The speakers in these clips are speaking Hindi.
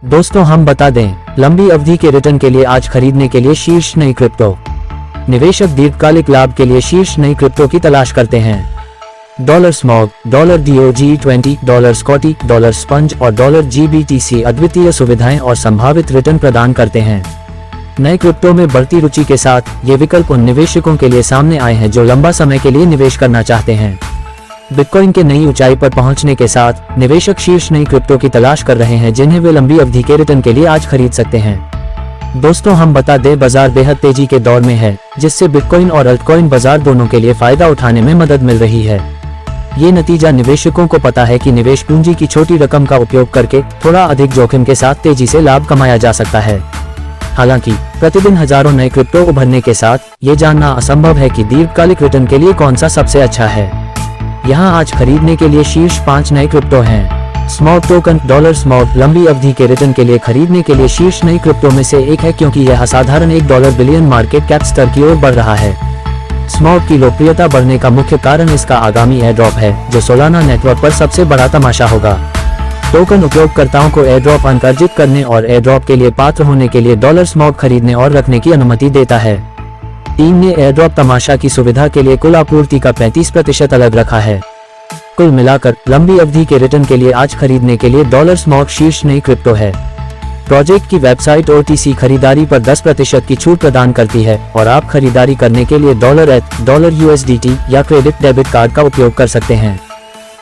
दोस्तों हम बता दें, लंबी अवधि के रिटर्न के लिए आज खरीदने के लिए शीर्ष नई क्रिप्टो। निवेशक दीर्घकालिक लाभ के लिए शीर्ष नई क्रिप्टो की तलाश करते हैं। Dollar smog, dollar DOG20, dollar Scotty, dollar sponge और डॉलर GBTC अद्वितीय सुविधाएं और संभावित रिटर्न प्रदान करते हैं। नए क्रिप्टो में बढ़ती रुचि के साथ ये विकल्प उन निवेशकों के लिए सामने आए हैं जो लंबा समय के लिए निवेश करना चाहते हैं। बिटकॉइन के नई ऊंचाई पर पहुंचने के साथ निवेशक शीर्ष नई क्रिप्टो की तलाश कर रहे हैं जिन्हें वे लंबी अवधि के रिटर्न के लिए आज खरीद सकते हैं। दोस्तों हम बता दें, बाजार बेहद तेजी के दौर में है, जिससे बिटकॉइन और अल्टकॉइन बाजार दोनों के लिए फायदा उठाने में मदद मिल रही है। ये नतीजा निवेशकों को पता है कि निवेश पूंजी की छोटी रकम का उपयोग करके थोड़ा अधिक जोखिम के साथ तेजी से लाभ कमाया जा सकता है। हालांकि प्रतिदिन हजारों नए क्रिप्टो उभरने के साथ ये जानना असंभव है कि दीर्घकालिक रिटर्न के लिए कौन सा सबसे अच्छा है। यहाँ आज खरीदने के लिए शीर्ष 5 नए क्रिप्टो हैं। स्मॉग टोकन, डॉलर स्मॉग लंबी अवधि के रिटर्न के लिए खरीदने के लिए शीर्ष नई क्रिप्टो में से एक है, क्योंकि यह असाधारण $1 बिलियन मार्केट कैप स्तर की ओर बढ़ रहा है। स्मॉग की लोकप्रियता बढ़ने का मुख्य कारण इसका आगामी एयर ड्रॉप है, जो सालाना नेटवर्क पर सबसे बड़ा तमाशा होगा। टोकन उपयोगकर्ताओं को एयर ड्रॉप अंक अर्जित करने और एयर ड्रॉप के लिए पात्र होने के लिए डॉलर स्मॉग खरीदने और रखने की अनुमति देता है। टीम ने एयर ड्रॉप तमाशा की सुविधा के लिए कुल आपूर्ति का 35% अलग रखा है। कुल मिलाकर लंबी अवधि के रिटर्न के लिए आज खरीदने के लिए डॉलर स्मॉग शीर्ष नई क्रिप्टो है। प्रोजेक्ट की वेबसाइट OTC खरीदारी पर 10% की छूट प्रदान करती है और आप खरीदारी करने के लिए $ETH, डॉलर USDT या क्रेडिट डेबिट कार्ड का उपयोग कर सकते हैं।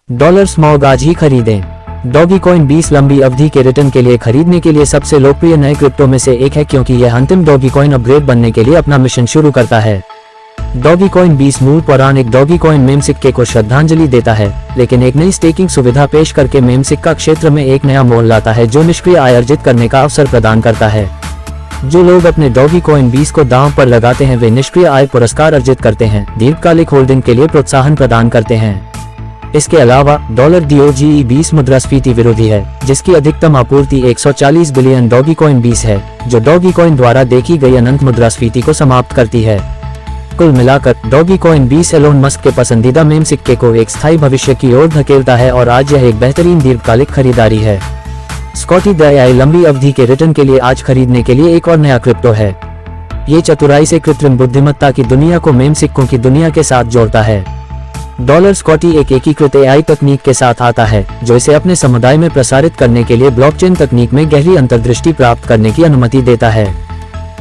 डॉलर स्मॉग आज ही खरीदें। डॉगीकॉइन 20 लंबी अवधि के रिटर्न के लिए खरीदने के लिए सबसे लोकप्रिय नए क्रिप्टो में से एक है, क्योंकि यह अंतिम डॉगीकॉइन अपग्रेड बनने के लिए अपना मिशन शुरू करता है। डॉगीकॉइन 20 मूल पौराणिक डॉगीकॉइन मेम सिक्के को श्रद्धांजलि देता है, लेकिन एक नई स्टेकिंग सुविधा पेश करके मेम सिक्का क्षेत्र में एक नया मोल लाता है जो निष्क्रिय आय अर्जित करने का अवसर प्रदान करता है। जो लोग अपने डॉगीकॉइन 20 को दांव पर लगाते हैं वे निष्क्रिय आय पुरस्कार अर्जित करते हैं, दीर्घकालिक होल्डिंग के लिए प्रोत्साहन प्रदान करते हैं। इसके अलावा डॉलर DOGE 20 मुद्रास्फीति विरोधी है, जिसकी अधिकतम आपूर्ति 140 बिलियन डॉगीकॉइन 20 है, जो डॉगीकॉइन द्वारा देखी गई अनंत मुद्रास्फीति को समाप्त करती है। कुल मिलाकर डॉगीकॉइन 20 एलोन मस्क के पसंदीदा मेम सिक्के को एक स्थायी भविष्य की ओर धकेलता है और आज यह एक बेहतरीन दीर्घकालिक खरीदारी है। स्कॉटी द AI लंबी अवधि के रिटर्न के लिए आज खरीदने के लिए एक और नया क्रिप्टो है। ये चतुराई से कृत्रिम बुद्धिमत्ता की दुनिया को मेम सिक्कों की दुनिया के साथ जोड़ता है। डॉलर स्कॉटी एक एकीकृत AI तकनीक के साथ आता है, जो इसे अपने समुदाय में प्रसारित करने के लिए ब्लॉकचेन तकनीक में गहरी अंतर्दृष्टि प्राप्त करने की अनुमति देता है।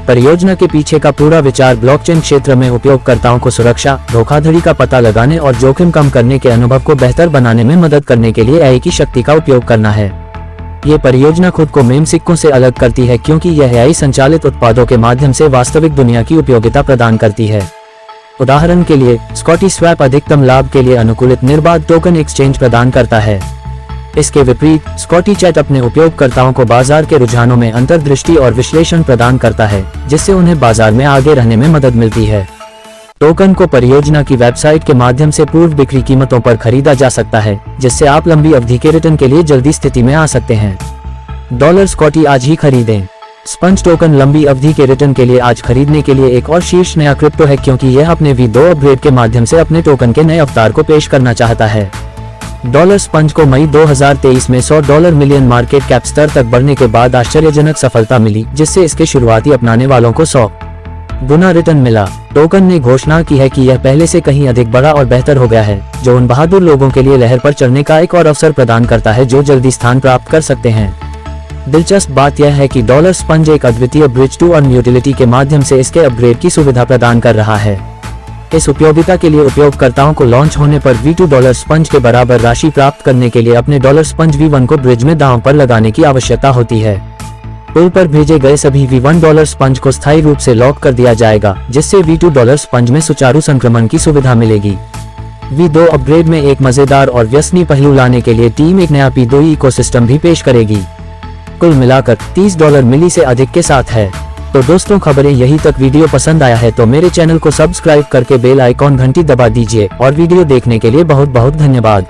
परियोजना के पीछे का पूरा विचार ब्लॉकचेन क्षेत्र में उपयोगकर्ताओं को सुरक्षा, धोखाधड़ी का पता लगाने और जोखिम कम करने के अनुभव को बेहतर बनाने में मदद करने के लिए AI की शक्ति का उपयोग करना है। ये परियोजना खुद को मेम सिक्कों से अलग करती है, क्योंकि यह AI संचालित उत्पादों के माध्यम से वास्तविक दुनिया की उपयोगिता प्रदान करती है। उदाहरण के लिए, स्कॉटी स्वैप अधिकतम लाभ के लिए अनुकूलित निर्बाध टोकन एक्सचेंज प्रदान करता है। इसके विपरीत, स्कॉटी चैट अपने उपयोगकर्ताओं को बाजार के रुझानों में अंतर्दृष्टि और विश्लेषण प्रदान करता है, जिससे उन्हें बाजार में आगे रहने में मदद मिलती है। टोकन को परियोजना की वेबसाइट के माध्यम से पूर्व बिक्री कीमतों पर खरीदा जा सकता है, जिससे आप लंबी अवधि के रिटर्न के लिए जल्दी स्थिति में आ सकते हैं। डॉलर स्कॉटी आज ही खरीदें। स्पंज टोकन लंबी अवधि के रिटर्न के लिए आज खरीदने के लिए एक और शीर्ष नया क्रिप्टो है, क्योंकि यह अपने V2 अपग्रेड के माध्यम से अपने टोकन के नए अवतार को पेश करना चाहता है। डॉलर स्पंज को मई 2023 में $100 मिलियन मार्केट कैप स्तर तक बढ़ने के बाद आश्चर्यजनक सफलता मिली, जिससे इसके शुरुआती अपनाने वालों को 100 गुना रिटर्न मिला। टोकन ने घोषणा की है कि यह पहले से कहीं अधिक बड़ा और बेहतर हो गया है, जो उन बहादुर लोगों के लिए लहर पर चढ़ने का एक और अवसर प्रदान करता है जो जल्दी स्थान प्राप्त कर सकते हैं। दिलचस्प बात यह है कि डॉलर स्पंज एक अद्वितीय ब्रिज टू अर्न यूटिलिटी के माध्यम से इसके अपग्रेड की सुविधा प्रदान कर रहा है। इस उपयोगिता के लिए उपयोगकर्ताओं को लॉन्च होने पर V2 डॉलर स्पंज के बराबर राशि प्राप्त करने के लिए अपने डॉलर स्पंज V1 को ब्रिज में दांव पर लगाने की आवश्यकता होती है। पुल पर भेजे गए सभी V1 डॉलर स्पंज को स्थायी रूप से लॉक कर दिया जाएगा, जिससे V2 डॉलर स्पंज में सुचारू संक्रमण की सुविधा मिलेगी। V2 अपग्रेड में एक मजेदार और व्यसनी पहलू लाने के लिए टीम एक नया P2E इकोसिस्टम भी पेश करेगी। कुल मिलाकर $30 मिली से अधिक के साथ है। तो दोस्तों, खबरें यही तक। वीडियो पसंद आया है तो मेरे चैनल को सब्सक्राइब करके बेल आइकॉन घंटी दबा दीजिए और वीडियो देखने के लिए बहुत बहुत धन्यवाद।